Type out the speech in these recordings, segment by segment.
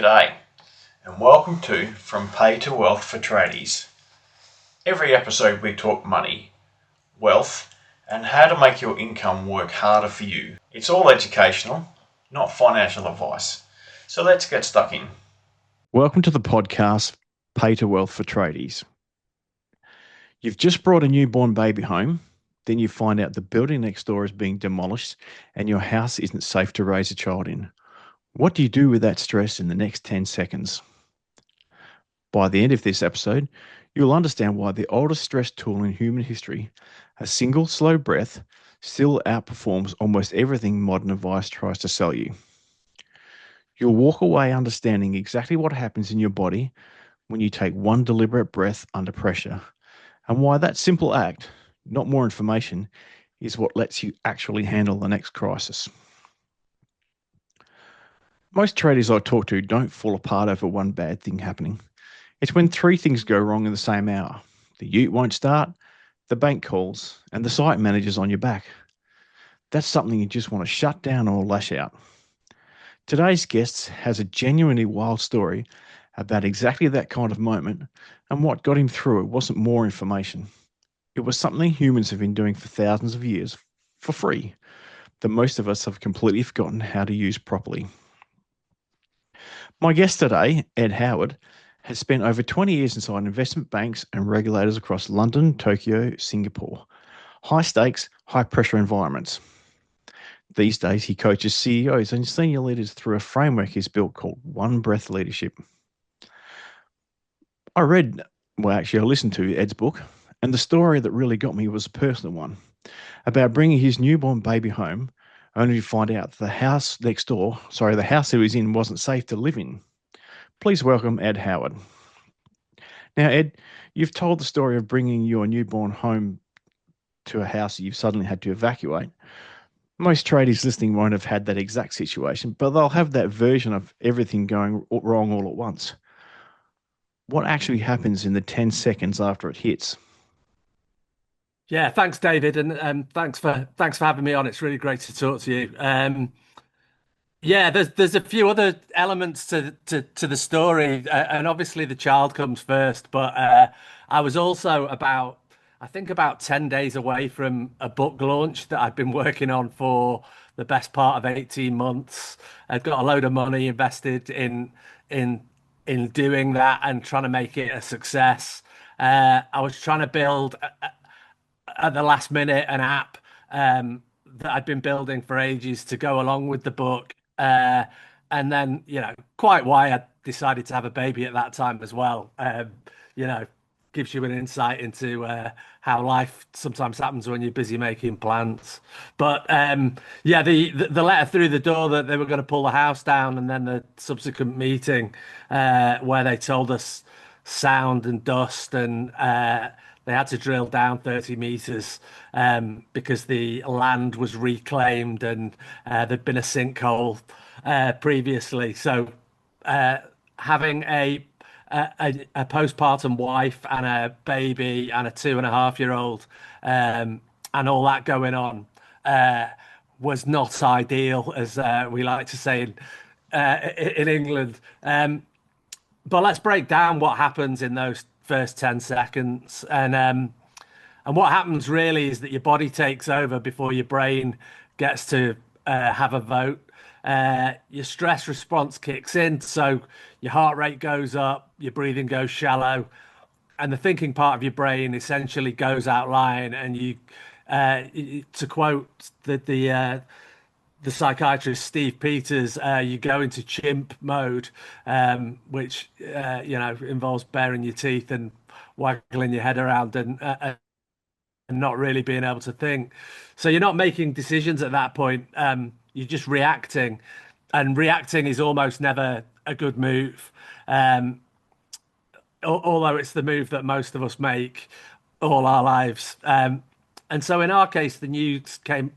G'day, and welcome to From Pay to Wealth for Tradies. Every episode we talk money, wealth, and how to make your income work harder for you. It's all educational, not financial advice. So let's get stuck in. Welcome to the podcast, Pay to Wealth for Tradies. You've just brought a newborn baby home, then you find out the building next door is being demolished and your house isn't safe to raise a child in. What do you do with that stress in the next 10 seconds? By the end of this episode, you'll understand why the oldest stress tool in human history, a single slow breath, still outperforms almost everything modern advice tries to sell you. You'll walk away understanding exactly what happens in your body when you take one deliberate breath under pressure, and why that simple act, not more information, is what lets you actually handle the next crisis. Most traders I talk to don't fall apart over one bad thing happening. It's when three things go wrong in the same hour. The ute won't start, the bank calls, and the site manager's on your back. That's something you just want to shut down or lash out. Today's guest has a genuinely wild story about exactly that kind of moment, and what got him through it wasn't more information. It was something humans have been doing for thousands of years, for free, that most of us have completely forgotten how to use properly. My guest today, Ed Howard, has spent over 20 years inside investment banks and regulators across London, Tokyo, Singapore. High stakes, high pressure environments. These days, he coaches CEOs and senior leaders through a framework he's built called One Breath Leadership. I listened to Ed's book, and the story that really got me was a personal one about bringing his newborn baby home, only to find out the house he was in wasn't safe to live in. Please welcome Ed Howard. Now, Ed, you've told the story of bringing your newborn home to a house that you've suddenly had to evacuate. Most tradies listening won't have had that exact situation, but they'll have that version of everything going wrong all at once. What actually happens in the 10 seconds after it hits? Yeah, thanks, David, and thanks for having me on. It's really great to talk to you. Yeah, there's a few other elements to the story, and obviously the child comes first. But I was also about 10 days away from a book launch that I'd been working on for the best part of 18 months. I'd got a load of money invested in doing that and trying to make it a success. I was trying to build at the last minute an app that I'd been building for ages to go along with the book. And then, quite why I decided to have a baby at that time as well. You know, gives you an insight into how life sometimes happens when you're busy making plans. But yeah, the letter through the door that they were going to pull the house down, and then the subsequent meeting where they told us sound and dust, and they had to drill down 30 meters because the land was reclaimed, and there'd been a sinkhole previously. So having a postpartum wife and a baby and a 2.5-year-old and all that going on was not ideal, as we like to say in England. But let's break down what happens in those first 10 seconds. And what happens really is that your body takes over before your brain gets to have a vote. Your stress response kicks in, so your heart rate goes up, your breathing goes shallow, and the thinking part of your brain essentially goes outline. And to quote the psychiatrist Steve Peters, you go into chimp mode, which involves baring your teeth and waggling your head around and not really being able to think. So you're not making decisions at that point. You're just reacting, and reacting is almost never a good move. Although it's the move that most of us make all our lives. And so in our case, the news came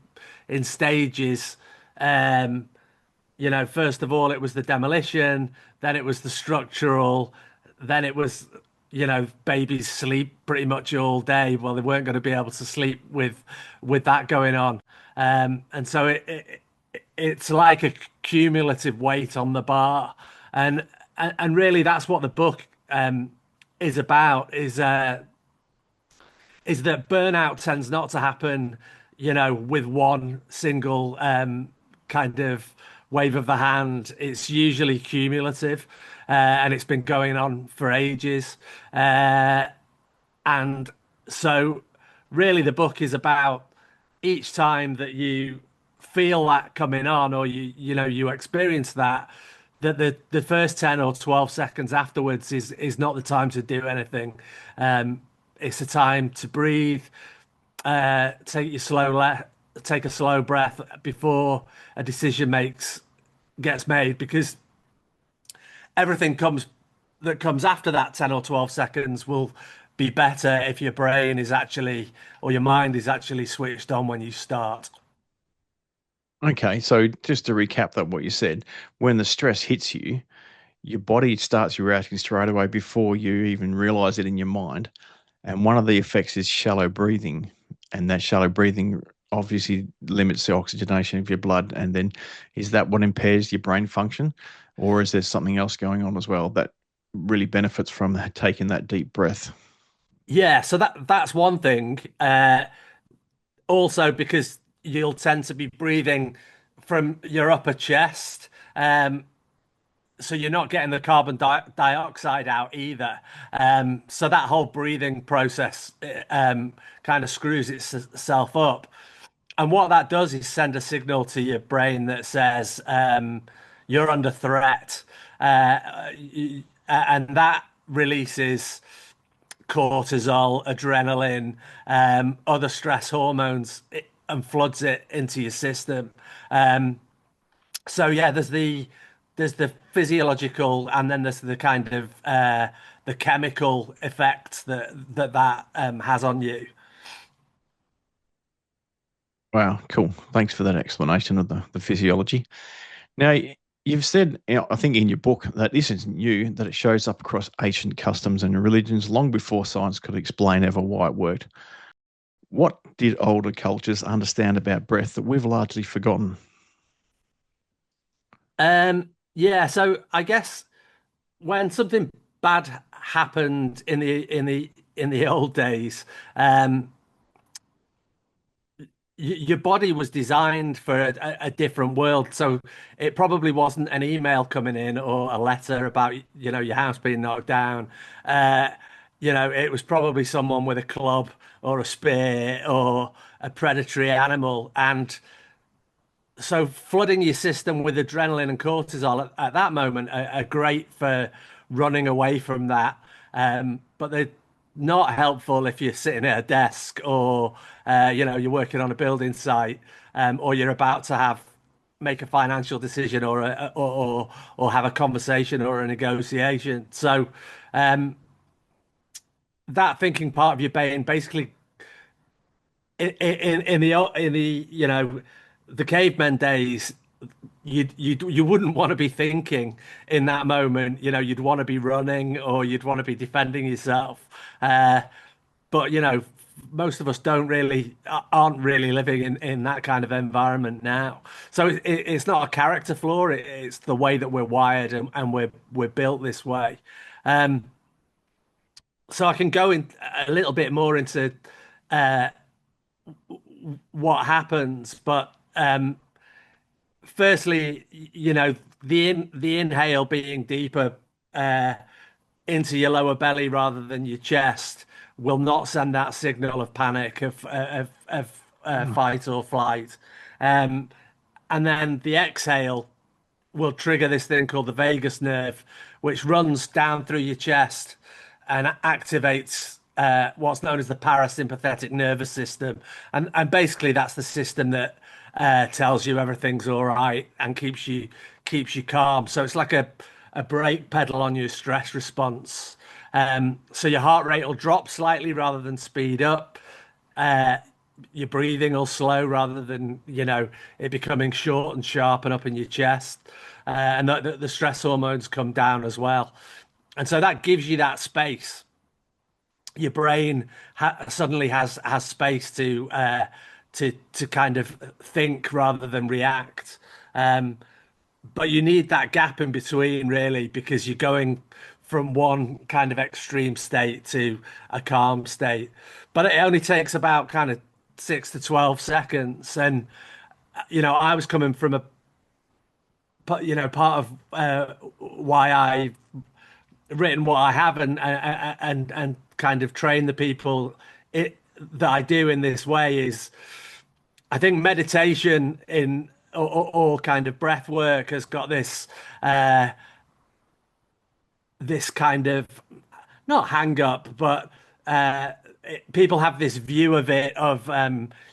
in stages. First of all, it was the demolition, then it was the structural, then it was, babies sleep pretty much all day. Well, they weren't going to be able to sleep with that going on. And so it's like a cumulative weight on the bar. And and really that's what the book is about is that burnout tends not to happen, with one single kind of wave of the hand. It's usually cumulative, and it's been going on for ages. And so, really, the book is about each time that you feel that coming on, or you experience that, that the first 10 or 12 seconds afterwards is not the time to do anything. It's a time to breathe, take your take a slow breath before a decision makes gets made, because everything comes after that 10 or 12 seconds will be better if your brain is actually, or your mind is actually switched on when you start. Okay, so just to recap that what you said, when the stress hits you, your body starts reacting straight away before you even realize it in your mind. And one of the effects is shallow breathing. And that shallow breathing obviously limits the oxygenation of your blood. And then is that what impairs your brain function? Or is there something else going on as well that really benefits from taking that deep breath? Yeah, so that's one thing. Also, because you'll tend to be breathing from your upper chest. So you're not getting the carbon dioxide out either. So that whole breathing process kind of screws itself up. And what that does is send a signal to your brain that says you're under threat. And that releases cortisol, adrenaline, other stress hormones, and floods it into your system. So yeah, there's the physiological, and then there's the kind of the chemical effects that has on you. Wow, cool. Thanks for that explanation of the physiology. Now, you've said, I think in your book, that this isn't new, that it shows up across ancient customs and religions long before science could explain ever why it worked. What did older cultures understand about breath that we've largely forgotten? Yeah, so I guess when something bad happened in the old days, your body was designed for a different world. So it probably wasn't an email coming in or a letter about, your house being knocked down. Uh, it was probably someone with a club or a spear or a predatory animal. And so flooding your system with adrenaline and cortisol at that moment are great for running away from that. But they're not helpful if you're sitting at a desk, or you're working on a building site, or you're about to make a financial decision, or have a conversation or a negotiation. So that thinking part of your brain basically in the the cavemen days, you wouldn't want to be thinking in that moment. You'd want to be running, or you'd want to be defending yourself. But most of us aren't really living in that kind of environment now. So it's not a character flaw. It's the way that we're wired, and we're built this way. Um, so I can go in a little bit more into what happens, but firstly, the inhale being deeper uh, into your lower belly rather than your chest will not send that signal of panic, of Mm. fight or flight. Um, and then the exhale will trigger this thing called the vagus nerve, which runs down through your chest and activates what's known as the parasympathetic nervous system. And basically that's the system that tells you everything's all right and keeps you calm. So it's like a brake pedal on your stress response. So your heart rate will drop slightly rather than speed up. Uh, your breathing will slow rather than it becoming short and sharp and up in your chest, and the stress hormones come down as well, and so that gives you that space. Your brain suddenly has space to kind of think rather than react. but you need that gap in between, really, because you're going from one kind of extreme state to a calm state. But it only takes about kind of 6 to 12 seconds. And, I was coming from part of why I've written what I have and kind of train the people that I do in this way is I think meditation or kind of breath work has got this kind of not hang up, but people have this view of it of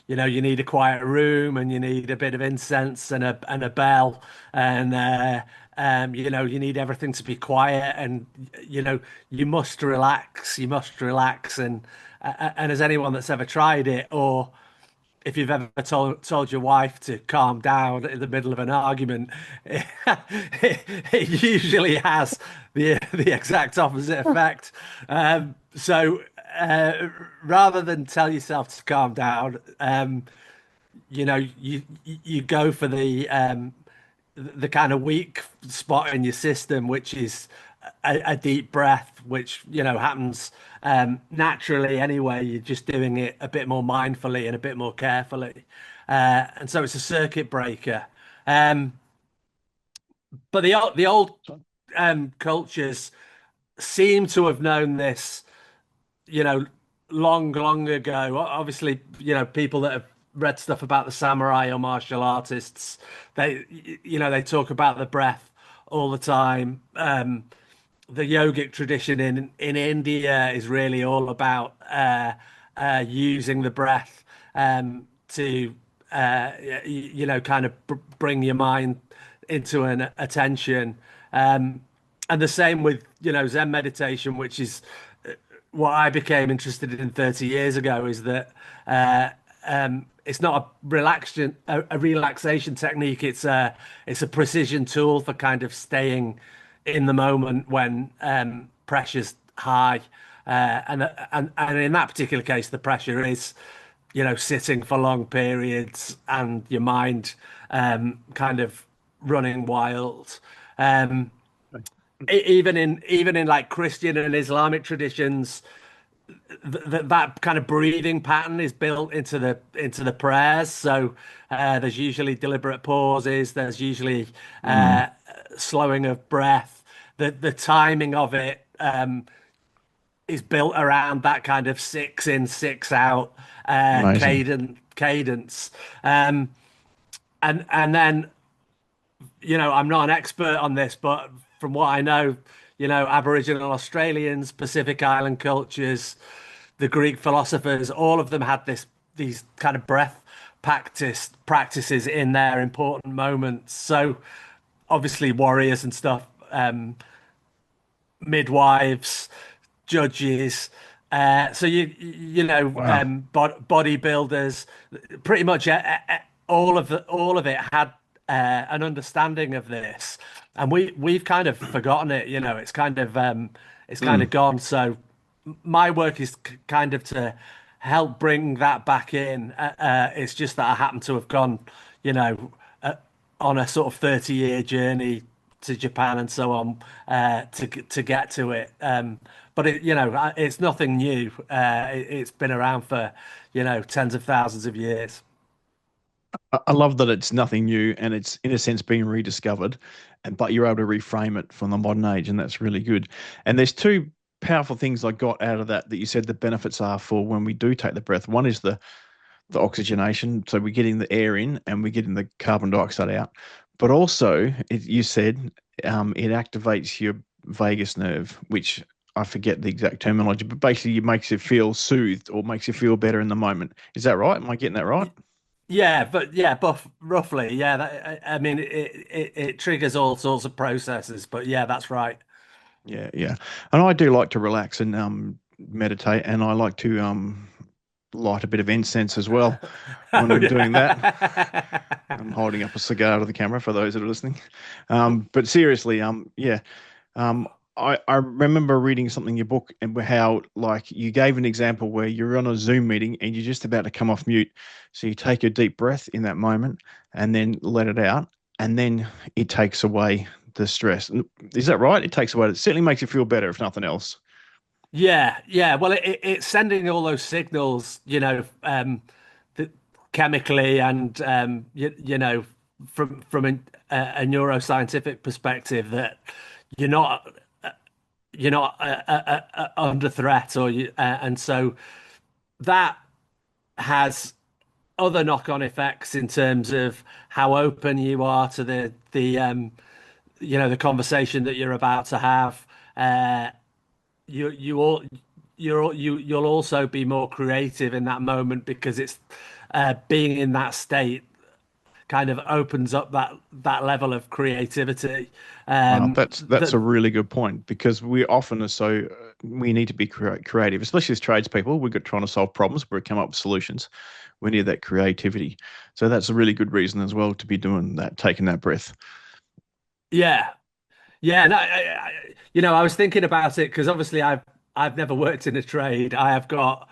you need a quiet room and you need a bit of incense and a bell and you need everything to be quiet and you must relax and as anyone that's ever tried it or if you've ever told your wife to calm down in the middle of an argument, it usually has the exact opposite effect. So rather than tell yourself to calm down, you go for the kind of weak spot in your system, which is a deep breath, which happens naturally anyway. You're just doing it a bit more mindfully and a bit more carefully, and so it's a circuit breaker. Um, but the old cultures seem to have known this, you know, long ago. Obviously, people that have read stuff about the samurai or martial artists, they talk about the breath all the time. The yogic tradition in India is really all about using the breath to kind of bring your mind into an attention. And the same with Zen meditation, which is what I became interested in 30 years ago. Is that it's not a relaxation technique. It's a precision tool for kind of staying in the moment when pressure's high. And in that particular case, the pressure is, sitting for long periods and your mind kind of running wild. Um, even in like Christian and Islamic traditions, that kind of breathing pattern is built into the prayers. So there's usually deliberate pauses. There's usually Mm, slowing of breath. The timing of it is built around that kind of 6 in, 6 out amazing. cadence. And then I'm not an expert on this, but from what I know, Aboriginal Australians, Pacific Island cultures, the Greek philosophers, all of them had these kind of breath practices in their important moments. So obviously warriors and stuff, midwives, judges. So Wow. bodybuilders, pretty much all of it had an understanding of this, and we've kind of forgotten it. It's kind of Mm. gone. So my work is kind of to help bring that back in. It's just that I happen to have gone, you know, uh, on a sort of 30-year journey to Japan and so on to get to it. But it's nothing new. It's been around for tens of thousands of years. I love that it's nothing new and it's in a sense being rediscovered, and but you're able to reframe it from the modern age, and that's really good. And there's two powerful things I got out of that you said the benefits are for when we do take the breath. One is the oxygenation, so we're getting the air in and we're getting the carbon dioxide out. But also, you said it activates your vagus nerve, which I forget the exact terminology, but basically it makes you feel soothed or makes you feel better in the moment. Is that right? Am I getting that right? Yeah, but roughly, yeah. I mean, it triggers all sorts of processes, but yeah, that's right. Yeah, yeah. And I do like to relax and meditate, and I like to light a bit of incense as well when Oh I'm doing that. yeah. I'm holding up a cigar to the camera for those that are listening. But seriously, yeah, um, I remember reading something in your book and how like you gave an example where you're on a Zoom meeting and you're just about to come off mute, so you take a deep breath in that moment and then let it out. and then it takes away the stress. Is that right? It takes away. It certainly makes you feel better, if nothing else. Yeah, yeah. Well, it's sending all those signals, the, chemically and from a neuroscientific perspective that you're not under threat, and so that has other knock-on effects in terms of how open you are to the conversation that you're about to have. You all you'll also be more creative in that moment because it's being in that state kind of opens up that level of creativity. Wow, Um, that's a really good point because we often are so we need to be creative, especially as tradespeople. We're trying to solve problems, we're come up with solutions. We need that creativity. So that's a really good reason as well to be doing that, taking that breath. yeah, yeah. And I was thinking about it because obviously I've never worked in a trade. I have got,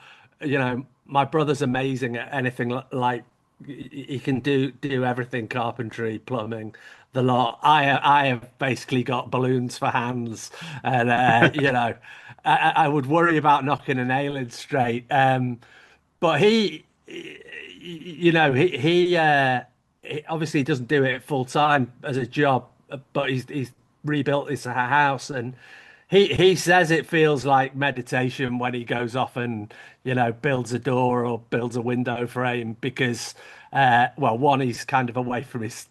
my brother's amazing at anything like he can do everything, carpentry, plumbing, the lot. I have basically got balloons for hands, and I would worry about knocking a nail in straight. But he obviously doesn't do it full time as a job, but he's rebuilt his house, and he says it feels like meditation when he goes off and builds a door or builds a window frame because well, one, he's kind of away from his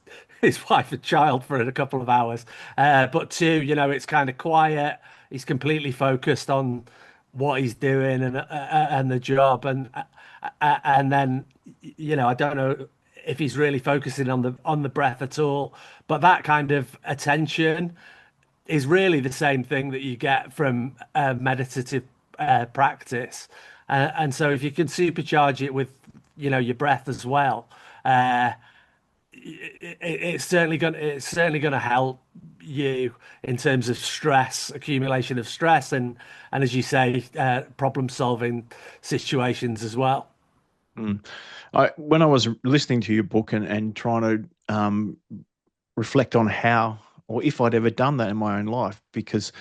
wife and child for a couple of hours, but two, it's kind of quiet. He's completely focused on what he's doing and the job, and then I don't know if he's really focusing on the breath at all, but that kind of attention is really the same thing that you get from meditative practice. And so if you can supercharge it with, your breath as well, uh, it's certainly going to help you in terms of stress, accumulation of stress, and as you say, problem solving situations as well. Mm. When I was listening to your book and trying to reflect on how or if I'd ever done that in my own life, because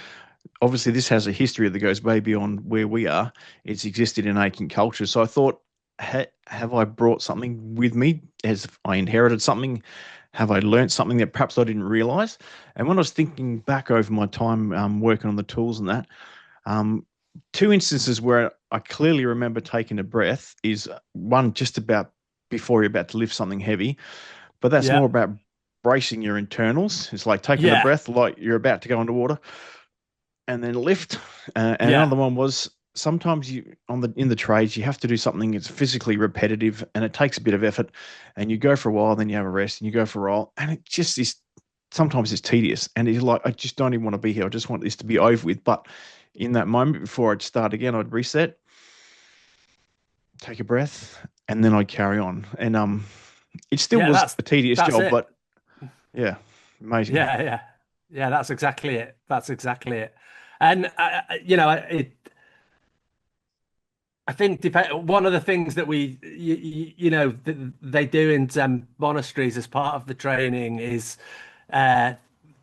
obviously this has a history that goes way beyond where we are. It's existed in ancient culture. So I thought, have I brought something with me? Has I inherited something? Have I learnt something that perhaps I didn't realize? And when I was thinking back over my time working on the tools and that, um, two instances where I clearly remember taking a breath is one just about before you're about to lift something heavy, but that's more Yeah, about bracing your internals. It's like taking a yeah, breath like you're about to go underwater and then lift. And yeah, another one was sometimes you on the in the trades you have to do something that's physically repetitive and it takes a bit of effort, and you go for a while, then you have a rest, and you go for a while, and it just is. Sometimes it's tedious, and it's like I just don't even want to be here. I just want this to be over with. But in that moment before I'd start again, I'd reset, take a breath, and then I'd carry on. And it still yeah. was a tedious That's job, it. but yeah, amazing. Yeah, yeah, yeah. That's exactly it. That's exactly it. And I think one of the things that they do in monasteries as part of the training is uh,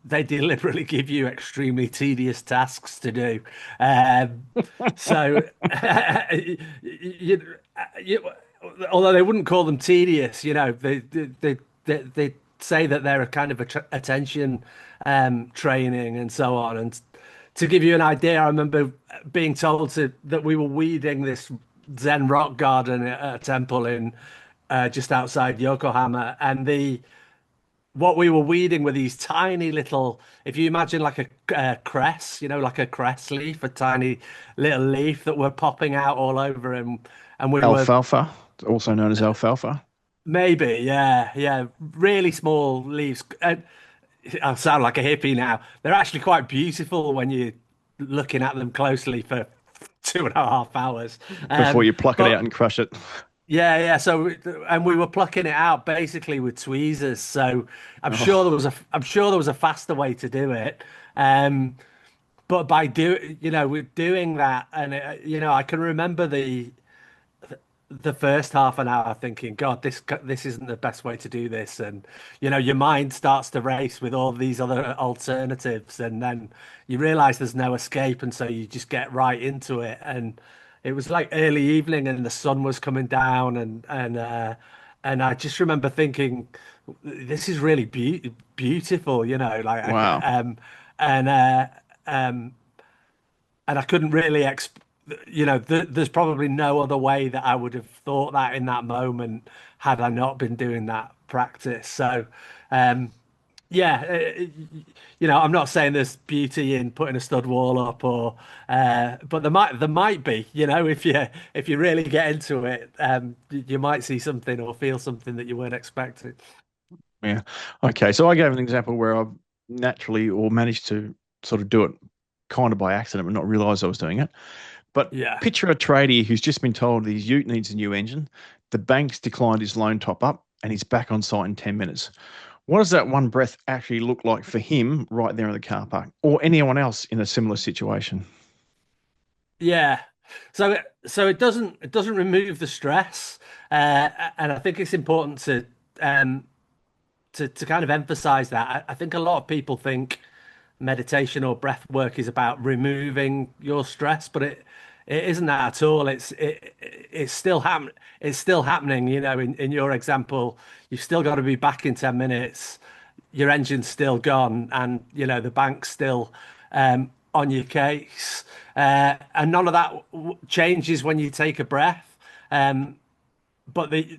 they deliberately give you extremely tedious tasks to do. Um, so you, you, although they wouldn't call them tedious, they say that they're a kind of attention training and so on. And to give you an idea, I remember being told that we were weeding this Zen rock garden at a temple in just outside Yokohama, and the what we were weeding were these tiny little, if you imagine like a cress, like a cress leaf, a tiny little leaf that were popping out all over, and we were Alfalfa, also known as alfalfa. maybe, yeah, yeah, really small leaves. I sound like a hippie now. They're actually quite beautiful when you're looking at them closely for 2.5 hours. Before you pluck it out But and crush it. yeah, yeah. So, and we were plucking it out basically with tweezers. So Oh, I'm sure there was a faster way to do it. Um, but by with doing that, and I can remember the first half an hour thinking, God, this isn't the best way to do this, and your mind starts to race with all these other alternatives, and then you realize there's no escape, and so you just get right into it. And it was like early evening, and the sun was coming down, and I just remember thinking, this is really beautiful, Wow. and um, and I couldn't really there's probably no other way that I would have thought that in that moment had I not been doing that practice. So, um, yeah, I'm not saying there's beauty in putting a stud wall up, but there might be, if you really get into it, you might see something or feel something that you weren't expecting. Yeah. Okay. So I gave an example where I've naturally or managed to sort of do it kind of by accident, but not realize I was doing it. But Yeah. picture a tradie who's just been told his ute needs a new engine. The bank's declined his loan top up and he's back on site in 10 minutes. What does that one breath actually look like for him right there in the car park or anyone else in a similar situation? Yeah. So it doesn't remove the stress, and I think it's important um, to kind of emphasize that. I think a lot of people think meditation or breath work is about removing your stress, but it isn't that at all. It's still happen it's still happening. In your example, you've still got to be back in 10 minutes. Your engine's still gone, and the bank's still on your case. And none of that changes when you take a breath. But the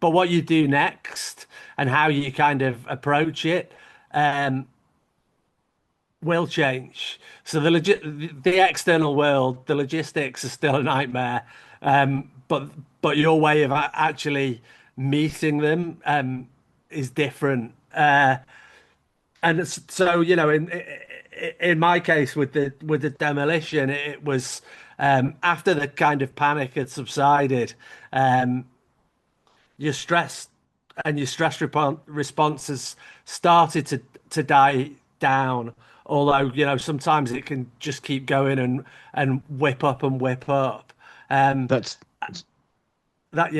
but what you do next and how you kind of approach it um, will change. So the external world, the logistics are still a nightmare, but your way of actually meeting them is different. And so in my case with the demolition, it was after the kind of panic had subsided. Um, your stress and your stress responses started to die down. Although, sometimes it can just keep going and whip up and whip up. Um, That's that,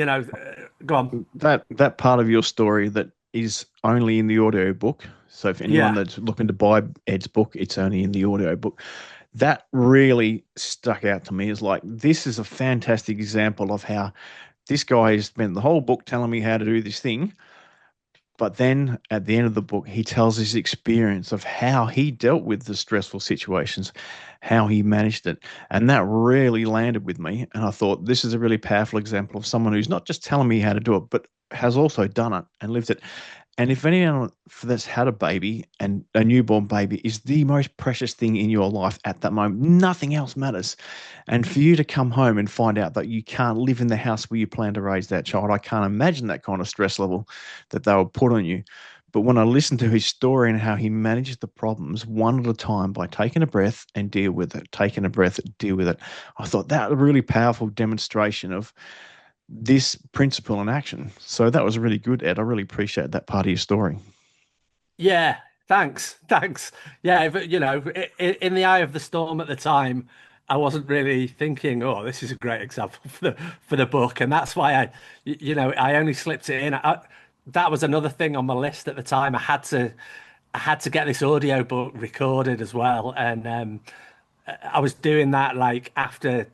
go on. that part of your story that is only in the audio book. So for anyone Yeah. that's looking to buy Ed's book, it's only in the audio book. That really stuck out to me as like this is a fantastic example of how this guy has spent the whole book telling me how to do this thing. But then at the end of the book, he tells his experience of how he dealt with the stressful situations, how he managed it. And that really landed with me. And I thought, this is a really powerful example of someone who's not just telling me how to do it, but has also done it and lived it. And if anyone that's had a baby and a newborn baby is the most precious thing in your life at that moment, nothing else matters. And for you to come home and find out that you can't live in the house where you plan to raise that child, I can't imagine that kind of stress level that they would put on you. But when I listened to his story and how he managed the problems one at a time by taking a breath and deal with it, taking a breath, deal with it, I thought that was a really powerful demonstration of this principle in action. So that was really good, Ed. I really appreciate that part of your story. Yeah, thanks. Yeah, but in the eye of the storm at the time, I wasn't really thinking, "Oh, this is a great example for the book," and that's why I only slipped it in. That was another thing on my list at the time. I had to get this audio book recorded as well, and I was doing that like after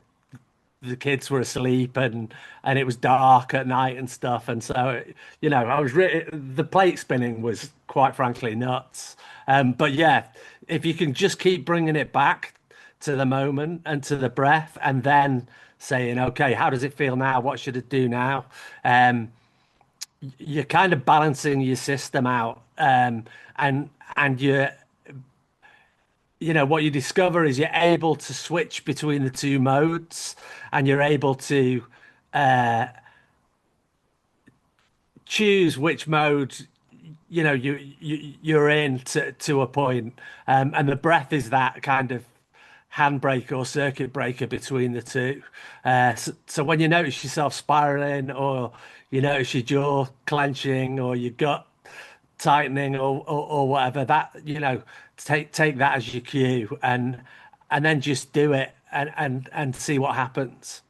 the kids were asleep and it was dark at night and stuff, and so I was really the plate spinning was quite frankly nuts. But yeah, if you can just keep bringing it back to the moment and to the breath, and then saying, okay, how does it feel now, what should it do now, you're kind of balancing your system out, and what you discover is you're able to switch between the two modes, and you're able to choose which mode you're in to a point. And the breath is that kind of handbrake or circuit breaker between the two. So when you notice yourself spiraling, or you notice your jaw clenching, or your gut tightening, or whatever, that take that as your cue, and then just do it and see what happens.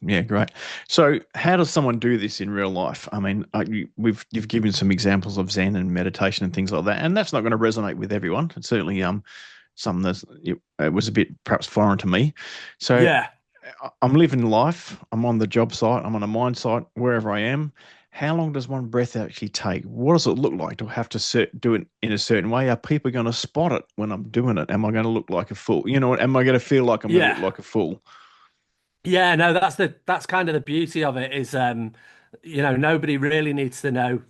Yeah, great. So, how does someone do this in real life? I mean, you've given some examples of Zen and meditation and things like that, and that's not going to resonate with everyone. It's certainly something it was a bit perhaps foreign to me. So, Yeah. I'm living life. I'm on the job site. I'm on a mine site, wherever I am. How long does one breath actually take? What does it look like? Do I have to do it in a certain way? Are people going to spot it when I'm doing it? Am I going to look like a fool? Am I going to feel like I'm going to look Yeah. like a fool? Yeah, no, that's kind of the beauty of it is nobody really needs to know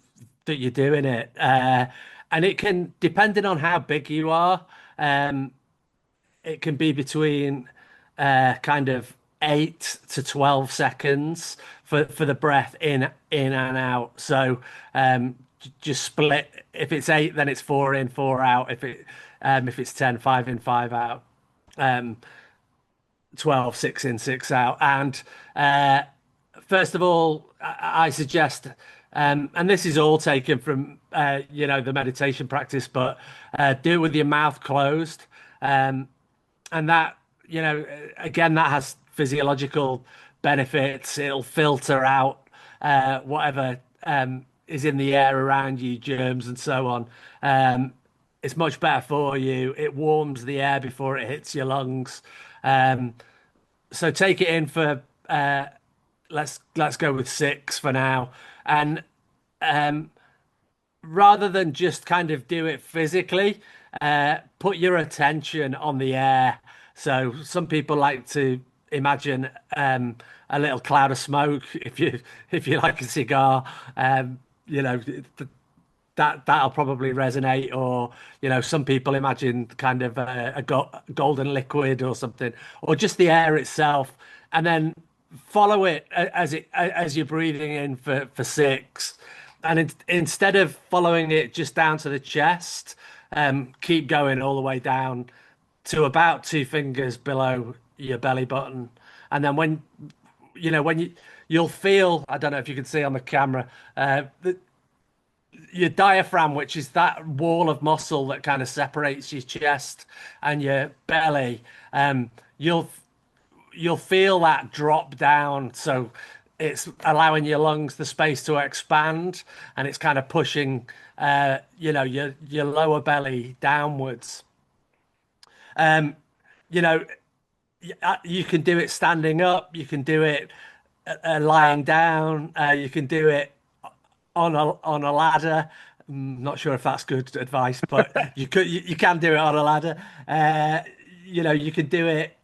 that you're doing it. And it can, depending on how big you are, um, it can be between kind of 8 to 12 seconds for the breath in and out. So just split. If it's eight, then it's four in, four out. If it's 10, five in, five out. Um, 12, six in, six out. And uh, first of all, I suggest, and this is all taken from the meditation practice, but do it with your mouth closed. And that, again, that has physiological benefits. It'll filter out whatever is in the air around you, germs and so on. It's much better for you. It warms the air before it hits your lungs. Um, so take it in for let's go with six for now, and um, rather than just kind of do it physically, put your attention on the air. So some people like to imagine a little cloud of smoke if you like a cigar. You know that'll probably resonate. Or some people imagine kind of golden liquid or something, or just the air itself, and then follow it as you're breathing in for six. And instead of following it just down to the chest, keep going all the way down to about two fingers below your belly button. And then when you'll feel, I don't know if you can see on the camera, your diaphragm, which is that wall of muscle that kind of separates your chest and your belly, um, you'll you'll feel that drop down. So it's allowing your lungs the space to expand, and it's kind of pushing, your lower belly downwards. Um, you know, you can do it standing up. You can do it lying down. You can do it on a ladder. Not sure if that's good advice, but you can do it on a ladder. You can do it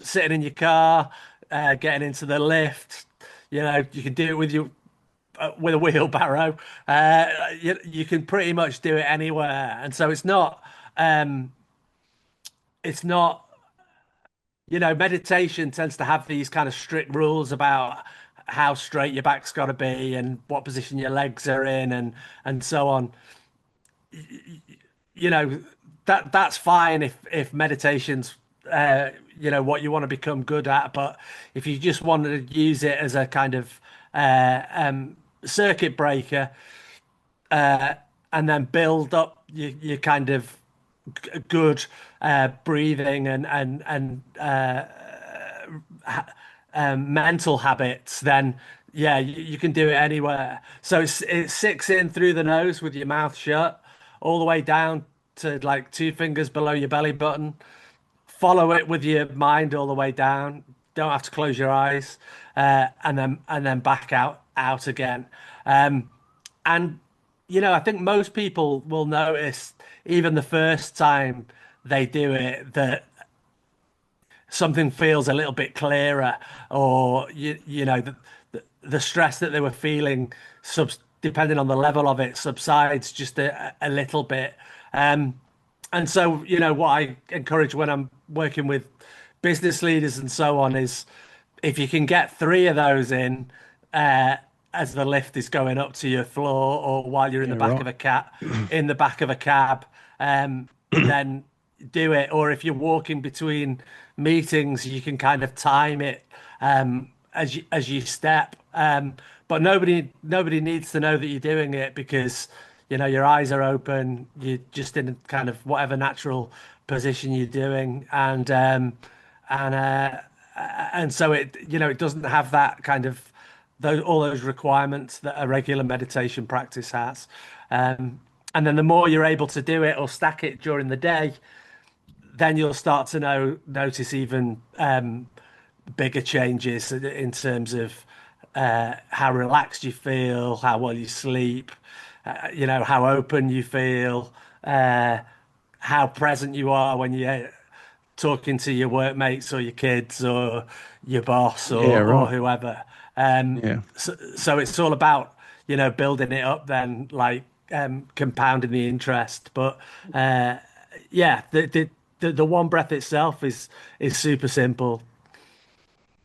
sitting in your car, getting into the lift. You can do it with a wheelbarrow. You can pretty much do it anywhere, and so it's not. Meditation tends to have these kind of strict rules about how straight your back's got to be and what position your legs are in, and so on. You know that's fine if meditation's what you want to become good at, but if you just want to use it as a kind of circuit breaker, and then build up your kind of good breathing and mental habits, then yeah, you can do it anywhere. So it's six in through the nose with your mouth shut, all the way down to like two fingers below your belly button. Follow it with your mind all the way down. Don't have to close your eyes, and then back out again. And I think most people will notice even the first time they do it that something feels a little bit clearer, or the stress that they were feeling, depending on the level of it, subsides just a little bit. And so, what I encourage when I'm working with business leaders and so on is if you can get three of those in, as the lift is going up to your floor, or while you're in Yeah, the back right. of a cab, then do it. Or if you're walking between meetings, you can kind of time it as you step. But nobody needs to know that you're doing it, because your eyes are open. You're just in kind of whatever natural position you're doing, and and so it doesn't have that kind of all those requirements that a regular meditation practice has. And then the more you're able to do it or stack it during the day, then you'll start to notice even bigger changes in terms of how relaxed you feel, how well you sleep, how open you feel, uh, how present you are when you're talking to your workmates or your kids or your boss Yeah, or right. whoever. Yeah. So it's all about, building it up then, like compounding the interest. But yeah, the one breath itself is super simple.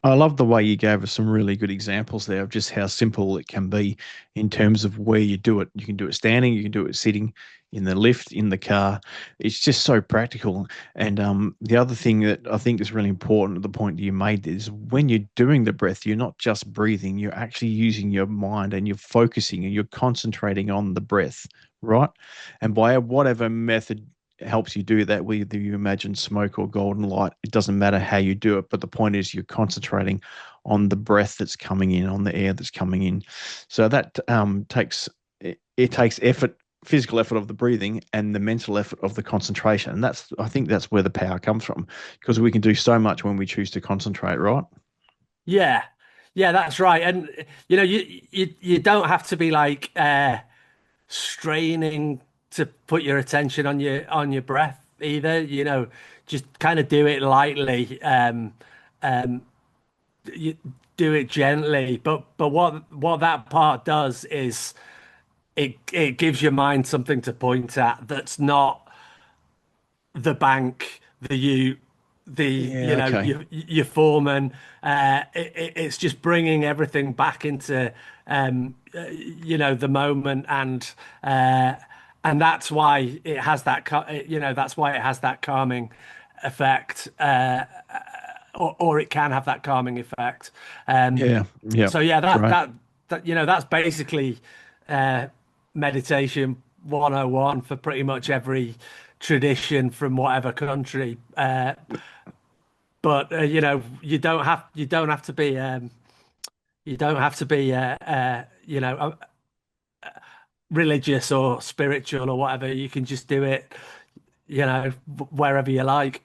I love the way you gave us some really good examples there of just how simple it can be in terms of where you do it. You can do it standing, you can do it sitting, in the lift, in the car. It's just so practical. And the other thing that I think is really important, the point you made, is when you're doing the breath, you're not just breathing, you're actually using your mind and you're focusing and you're concentrating on the breath, right? And by whatever method helps you do that, whether you imagine smoke or golden light, it doesn't matter how you do it, but the point is you're concentrating on the breath that's coming in, on the air that's coming in. So that takes it takes effort, physical effort of the breathing and the mental effort of the concentration. And I think that's where the power comes from, because we can do so much when we choose to concentrate, right? Yeah, yeah, that's right. And you don't have to be like straining to put your attention on your breath either. Just kind of do it lightly. You do it gently. But what that part does is it gives your mind something to point at that's not the bank, Yeah, okay. your foreman. It's just bringing everything back into the moment, and that's why it has that's why it has that calming effect, or it can have that calming effect. Yeah, yeah, So yeah, great. that's basically uh, meditation 101 for pretty much every tradition from whatever country. But you don't have to be religious or spiritual or whatever. You can just do it, wherever you like.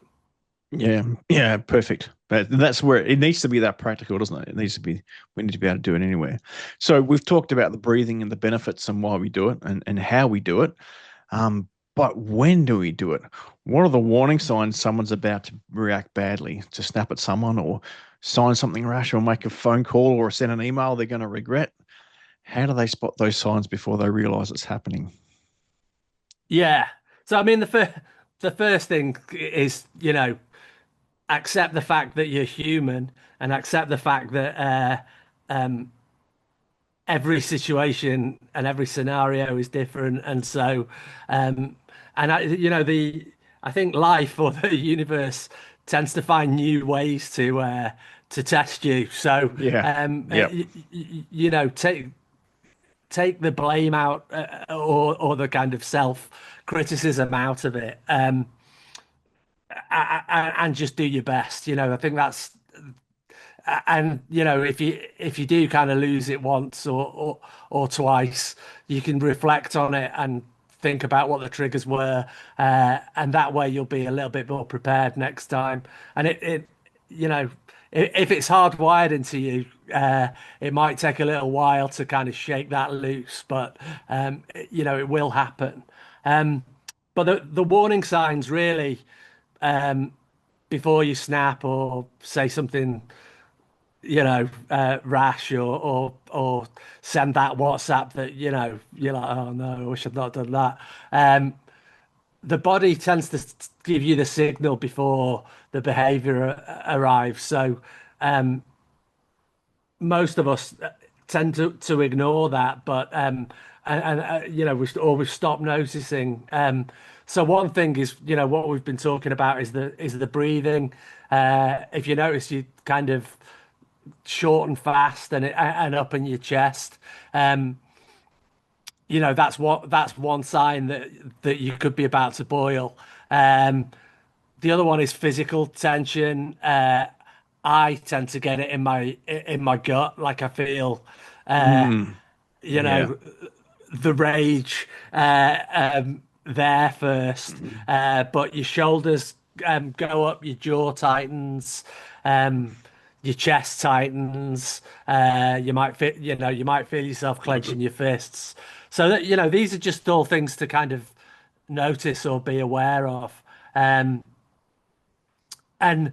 Yeah, yeah, perfect. But that's where it needs to be, that practical, doesn't it? It needs to be, we need to be able to do it anywhere. So we've talked about the breathing and the benefits and why we do it and how we do it. But when do we do it? What are the warning signs someone's about to react badly, to snap at someone or sign something rash or make a phone call or send an email they're going to regret? How do they spot those signs before they realize it's happening? Yeah. So I mean, the first thing is, accept the fact that you're human and accept the fact that every situation and every scenario is different, and so um, and I think life or the universe tends to find new ways to test you. So Yeah. Yep. take the blame out, or the kind of self criticism out of it, and just do your best. I think that's and if you do kind of lose it once or twice, you can reflect on it and think about what the triggers were, and that way you'll be a little bit more prepared next time. And it you know if it's hardwired into you, it might take a little while to kind of shake that loose, but it will happen. But the warning signs really, before you snap or say something, rash, or send that WhatsApp that, you're like, oh no, I wish I'd not done that. The body tends to give you the signal before the behavior arrives. So most of us tend to ignore that, but we've stopped noticing. So one thing is, what we've been talking about is the breathing. If you notice, you kind of short and fast and up in your chest. That's one sign that you could be about to boil. The other one is physical tension, I tend to get it in my gut, like I feel, uh, Mm, you yeah. know, the rage there first, Mm. but your shoulders go up, your jaw tightens, um, your chest tightens. You might feel, you might feel yourself clenching your fists. So that, these are just all things to kind of notice or be aware of. Um, and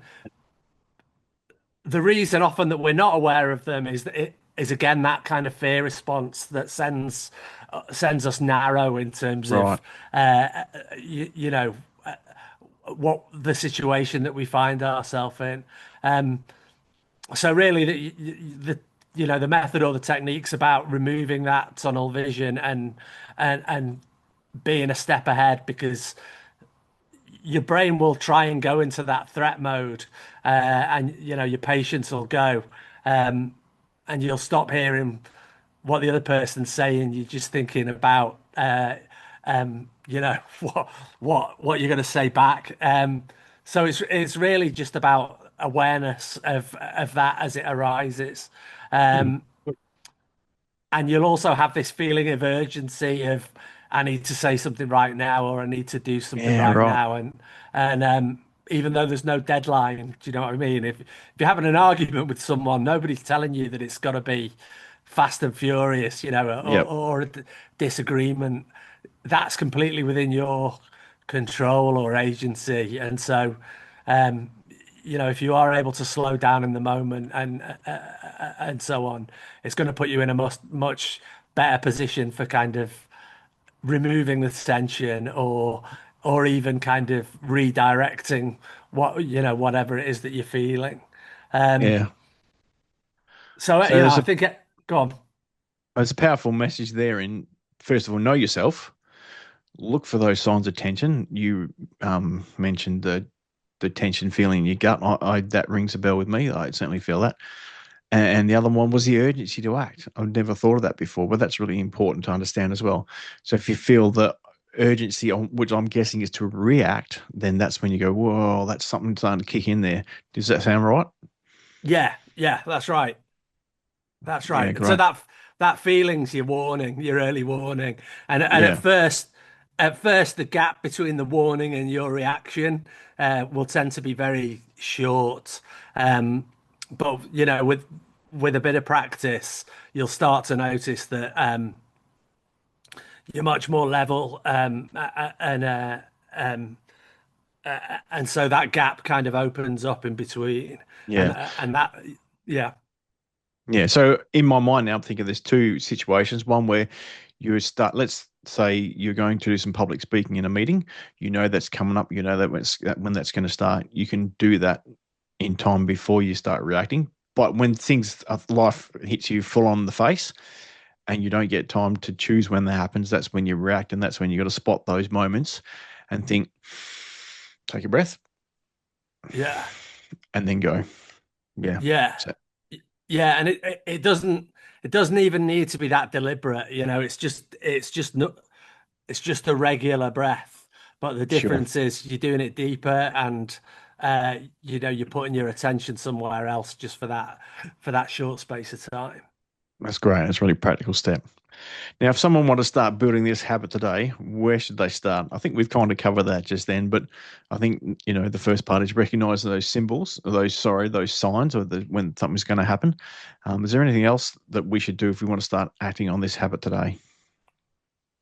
the reason often that we're not aware of them is that it is again that kind of fear response that sends us narrow in terms Right. of you know what the situation that we find ourselves in. Um, so really, the the method or the techniques about removing that tunnel vision and being a step ahead because your brain will try and go into that threat mode, and your patience will go, and you'll stop hearing what the other person's saying. You're just thinking about, what you're going to say back. So it's really just about awareness of that as it arises. Mm. Um, and you'll also have this feeling of urgency of I need to say something right now or I need to do something Yeah, right right. now, and even though there's no deadline, do you know what I mean? If you're having an argument with someone, nobody's telling you that it's got to be fast and furious, Yep. or a disagreement. That's completely within your control or agency, and so um, if you are able to slow down in the moment and so on, it's going to put you in a much better position for kind of removing the tension or even kind of redirecting whatever it is that you're feeling. Um, Yeah. so So there's I a think go on. there's a powerful message there in first of all, know yourself. Look for those signs of tension. You mentioned the tension feeling in your gut. That rings a bell with me. I certainly feel that. And the other one was the urgency to act. I've never thought of that before, but that's really important to understand as well. So if you feel the urgency, which I'm guessing is to react, then that's when you go, whoa, that's something starting to kick in there. Does that sound right? Yeah, yeah, that's right. That's Yeah, right. So great. that feeling's your warning, your early warning. And Yeah, at first the gap between the warning and your reaction will tend to be very short. Um, but with a bit of practice, you'll start to notice that you're much more level, um, and so that gap kind of opens up in between, yeah. and that yeah. Yeah. So in my mind now, I'm thinking there's two situations. One where you start, let's say you're going to do some public speaking in a meeting. You know that's coming up. You know when that's going to start. You can do that in time before you start reacting. But when things life hits you full on the face and you don't get time to choose when that happens, that's when you react, and that's when you got to spot those moments and think, take a breath, Yeah. and then go. Yeah. Yeah. So, Yeah, and it doesn't even need to be that deliberate, it's just a regular breath. But the sure. difference is you're doing it deeper and you're putting your attention somewhere else just for that short space of time. That's great. That's a really practical step. Now, if someone want to start building this habit today, where should they start? I think we've kind of covered that just then, but I think, the first part is recognizing those symbols, those signs of when something's going to happen. Is there anything else that we should do if we want to start acting on this habit today?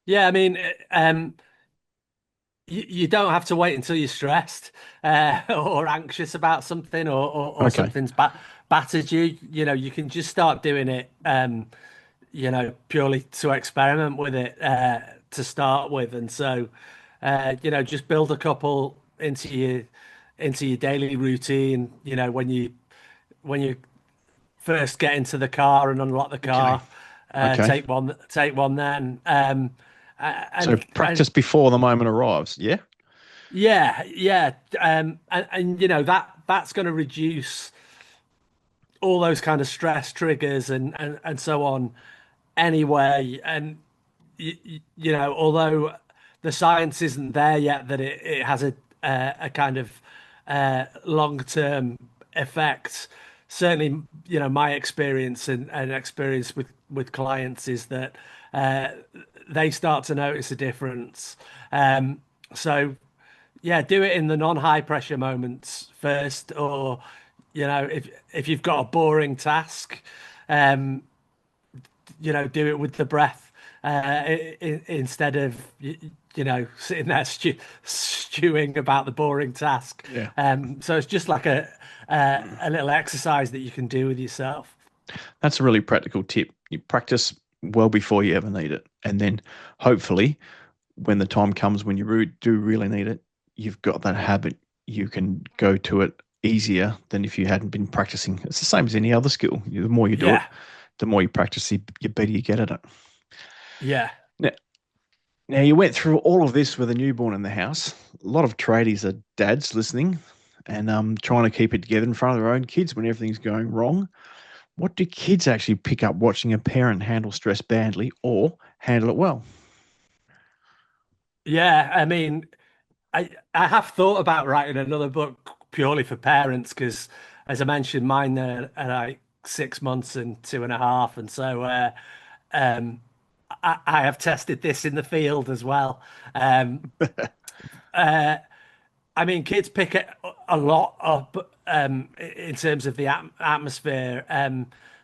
Yeah, I mean, you don't have to wait until you're stressed or anxious about something or Okay. something's battered you. You can just start doing it. Purely to experiment with it to start with, and so just build a couple into your daily routine. When you first get into the car and unlock the Okay. car, Okay. take one then, So and practice before the moment arrives. Yeah. yeah, yeah, and that's going to reduce all those kind of stress triggers and so on anyway. And although the science isn't there yet that it has a kind of long term effect, certainly, my experience and experience with clients is that uh, they start to notice a difference. So yeah, do it in the non-high pressure moments first, or if you've got a boring task, um, do it with the breath instead of sitting there stewing about the boring task. Yeah. So it's just like a little exercise that you can do with yourself. That's a really practical tip. You practice well before you ever need it. And then hopefully, when the time comes when you do really need it, you've got that habit. You can go to it easier than if you hadn't been practicing. It's the same as any other skill. The more you do it, Yeah, the more you practice, the better you get at it. yeah. Now, now, you went through all of this with a newborn in the house. A lot of tradies are dads listening and trying to keep it together in front of their own kids when everything's going wrong. What do kids actually pick up watching a parent handle stress badly or handle it well? Yeah, I mean, I have thought about writing another book purely for parents because, as I mentioned, mine are like 6 months and 2.5, and so um, I have tested this in the field as well. Um, I mean, kids pick it a lot up in terms of the atmosphere.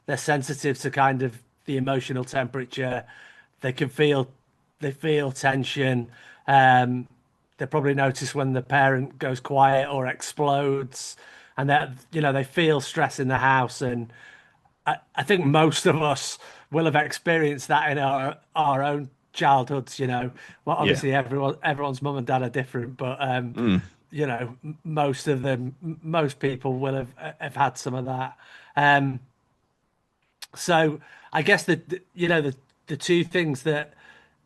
They're sensitive to kind of the emotional temperature. They can feel they feel tension. Um, they probably notice when the parent goes quiet or explodes, and that they feel stress in the house. And I think most of us will have experienced that in our own childhoods. Well, Yeah. obviously everyone's mum and dad are different, but Mm. most of them, most people will have had some of that. Um, so I guess the two things that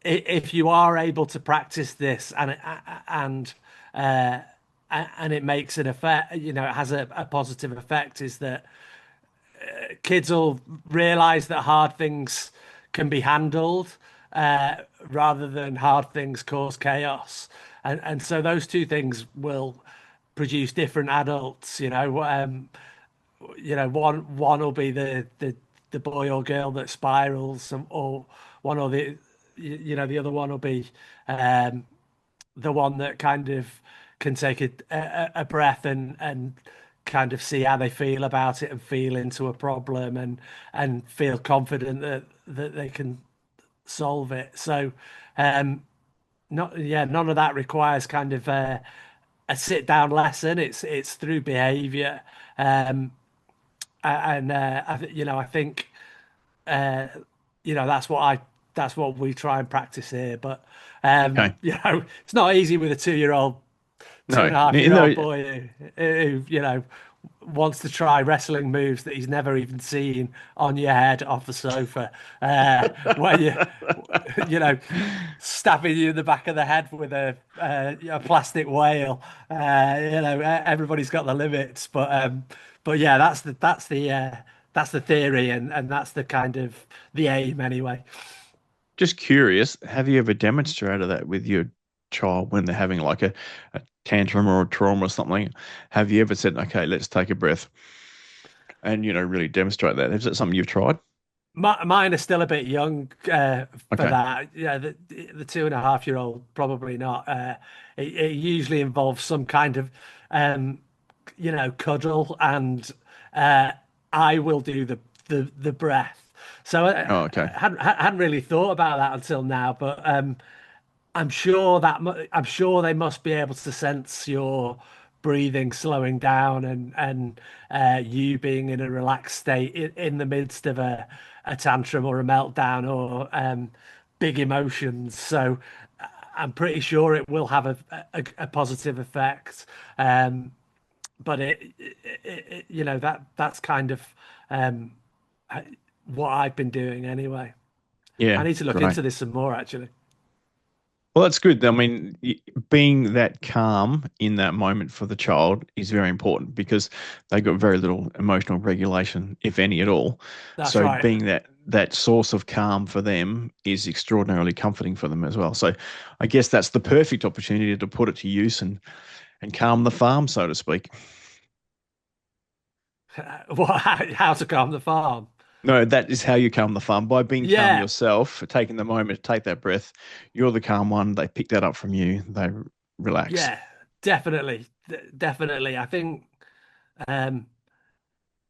if you are able to practice this and uh, and it makes an effect, it has a positive effect, is that kids will realize that hard things can be handled uh, rather than hard things cause chaos. And so those two things will produce different adults. One will be the boy or girl that spirals, or one or the other one will be um, the one that kind of can take a breath and kind of see how they feel about it and feel into a problem and feel confident that they can solve it. So none of that requires kind of a sit down lesson. It's through behavior. Um, and I think uh, that's what we try and practice here. But Okay. it's not easy with a 2-year-old, two No. and a half year No. old boy who wants to try wrestling moves that he's never even seen on your head off the sofa, where stabbing you in the back of the head with a plastic whale. Everybody's got the limits, but yeah, that's the theory, and that's the kind of the aim anyway. Just curious, have you ever demonstrated that with your child when they're having like a tantrum or a trauma or something? Have you ever said, okay, let's take a breath and, really demonstrate that? Is it something you've tried? Mine are still a bit young for Okay. that. Yeah, the 2.5-year-old probably not. It usually involves some kind of um, cuddle, and uh, I will do the breath. So Oh, I okay. hadn't really thought about that until now, but I'm sure they must be able to sense your breathing slowing down and you being in a relaxed state in the midst of a tantrum or a meltdown or big emotions. So I'm pretty sure it will have a positive effect. But that's kind of um, what I've been doing anyway. I Yeah, need to look great. into this some more, actually. Well, that's good. I mean, being that calm in that moment for the child is very important because they got very little emotional regulation, if any at all. That's So right. being that source of calm for them is extraordinarily comforting for them as well. So I guess that's the perfect opportunity to put it to use and calm the farm, so to speak. What, how to calm the farm? No, that is how you calm the farm by being calm Yeah, yourself, taking the moment to take that breath. You're the calm one. They pick that up from you. They relax. yeah, definitely, definitely. I think um,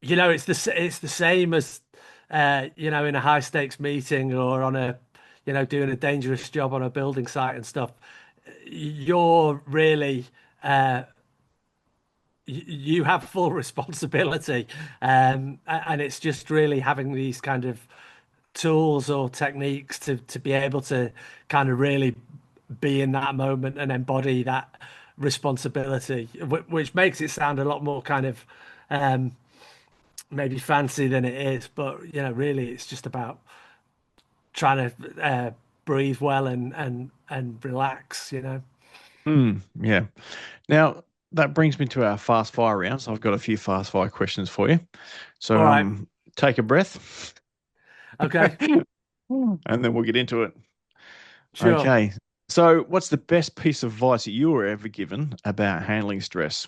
it's the same as in a high stakes meeting or on a doing a dangerous job on a building site and stuff. You're really you have full responsibility, and it's just really having these kind of tools or techniques to be able to kind of really be in that moment and embody that responsibility, which makes it sound a lot more kind of um, maybe fancy than it is. But really, it's just about trying to breathe well and relax. Yeah. Now, that brings me to our fast fire round. So I've got a few fast fire questions for you. So All right. take a breath Okay. and then we'll get into it. Sure. Okay. So, what's the best piece of advice that you were ever given about handling stress?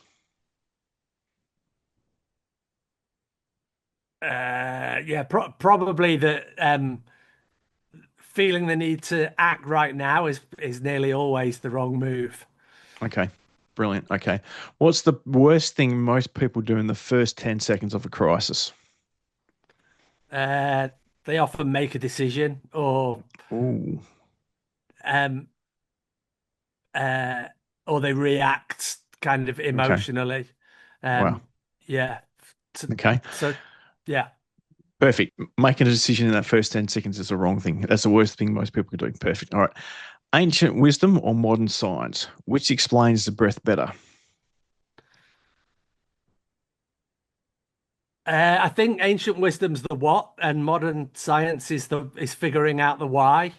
Yeah. Probably that. Feeling the need to act right now is nearly always the wrong move. Okay. Brilliant. Okay. What's the worst thing most people do in the first 10 seconds of a crisis? Uh, they often make a decision Ooh. um uh or they react kind of Okay. emotionally. Wow. Um, yeah. So, Okay. so yeah. Perfect. Making a decision in that first 10 seconds is the wrong thing. That's the worst thing most people can do. Perfect. All right. Ancient wisdom or modern science? Which explains the breath better? I think ancient wisdom's the what, and modern science is figuring out the why.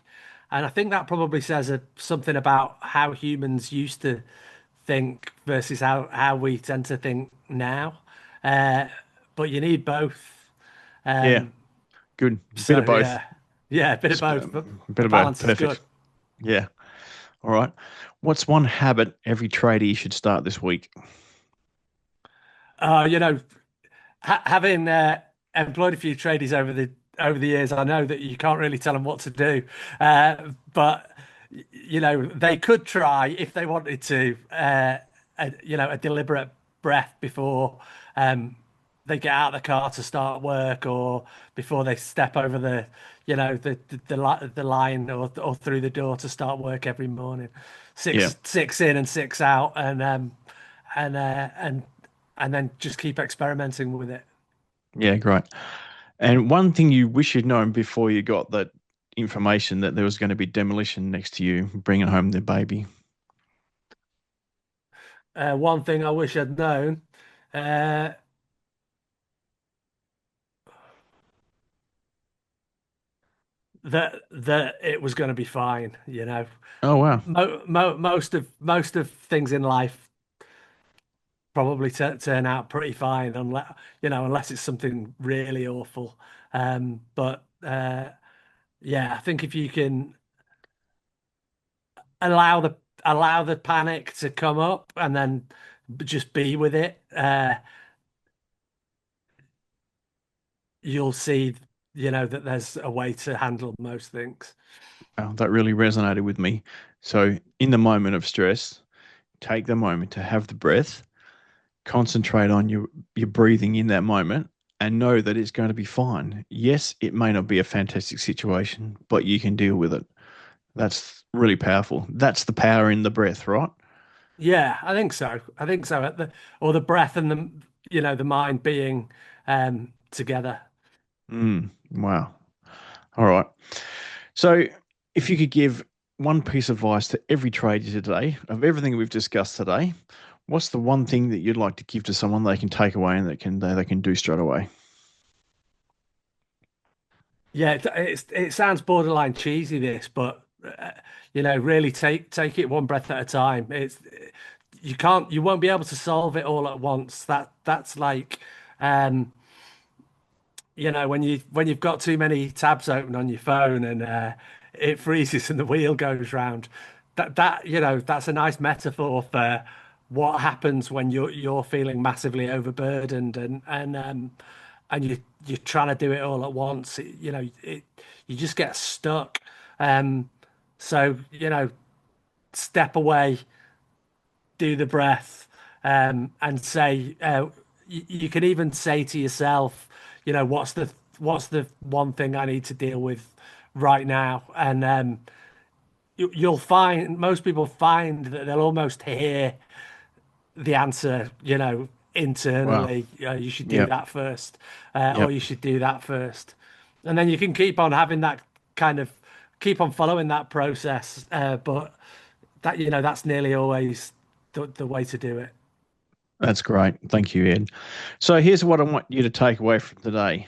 And I think that probably says something about how humans used to think versus how we tend to think now. Uh, but you need both. Yeah. Um, Good. Bit so of both. yeah, yeah, a bit of both, but Bit the of both. balance is Perfect. good. Yeah. All right. What's one habit every tradie should start this week? Uh, you know, having employed a few tradies over the years, I know that you can't really tell them what to do, but they could try if they wanted to, a deliberate breath before um, they get out of the car to start work, or before they step over the line or through the door to start work every morning. Yeah. Six in and six out, and uh, and and then just keep experimenting with it. Yeah. Great. And one thing you wish you'd known before you got that information that there was going to be demolition next to you bringing home the baby. One thing I wish I'd known, uh, that it was going to be fine. Oh, wow. Most of things in life probably turn out pretty fine, unless it's something really awful. But yeah, I think if you can allow the allow the panic to come up and then just be with it, you'll see, that there's a way to handle most things. Wow, that really resonated with me. So, in the moment of stress, take the moment to have the breath, concentrate on your breathing in that moment, and know that it's going to be fine. Yes, it may not be a fantastic situation, but you can deal with it. That's really powerful. That's the power in the breath, right? Yeah, I think so. I think so. Or the breath and the mind being together. Wow. All right. So, if you could give one piece of advice to every trader today of everything we've discussed today, what's the one thing that you'd like to give to someone they can take away and they can do straight away? Yeah, it sounds borderline cheesy this, but really take it one breath at a time. You won't be able to solve it all at once. That's like um, when you've got too many tabs open on your phone and it freezes and the wheel goes round. That's a nice metaphor for what happens when you're feeling massively overburdened and you're trying to do it all at once. You just get stuck. So step away, do the breath, and say you can even say to yourself, what's the one thing I need to deal with right now, and you'll find most people find that they'll almost hear the answer, Wow. internally. You should do Yep. that first, or Yep. you should do that first, and then you can keep on having that kind of keep on following that process. But that's nearly always the way to do it. That's great. Thank you, Ed. So here's what I want you to take away from today.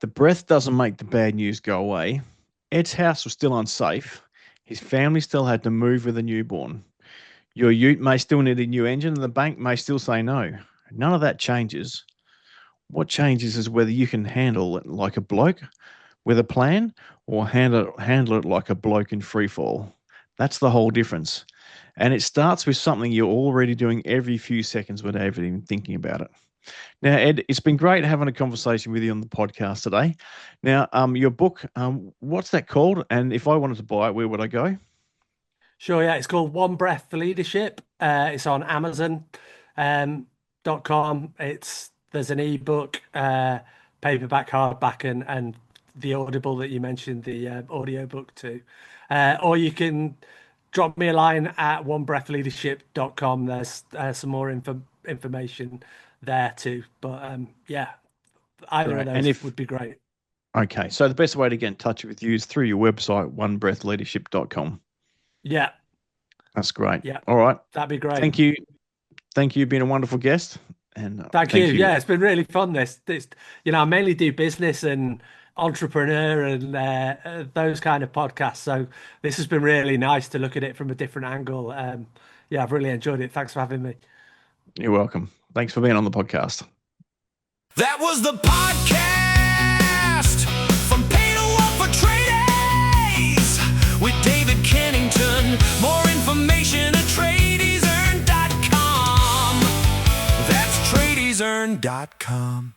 The breath doesn't make the bad news go away. Ed's house was still unsafe. His family still had to move with a newborn. Your ute may still need a new engine and the bank may still say no. None of that changes. What changes is whether you can handle it like a bloke with a plan or handle it like a bloke in free fall. That's the whole difference. And it starts with something you're already doing every few seconds without even thinking about it. Now, Ed, it's been great having a conversation with you on the podcast today. Now, your book, what's that called? And if I wanted to buy it, where would I go? Sure, yeah, it's called One Breath for Leadership. It's on Amazon.com. There's an ebook, paperback, hardback, and the Audible that you mentioned, the audiobook too. Or you can drop me a line at onebreathleadership.com. There's some more information there too. But yeah, either Great. of And those would be great. okay, so the best way to get in touch with you is through your website, onebreathleadership.com. Yeah, That's great. yeah, All right. that'd be great. Thank you. Thank you. You've been a wonderful guest. And Thank you. Yeah, it's been really fun. I mainly do business and entrepreneur and those kind of podcasts. So this has been really nice to look at it from a different angle. Yeah, I've really enjoyed it. Thanks for having me. You're welcome. Thanks for being on the podcast. That was the podcast from Pay to Wealth for Tradies with David Kennington. More information at tradiesearn.com. That's tradiesearn.com.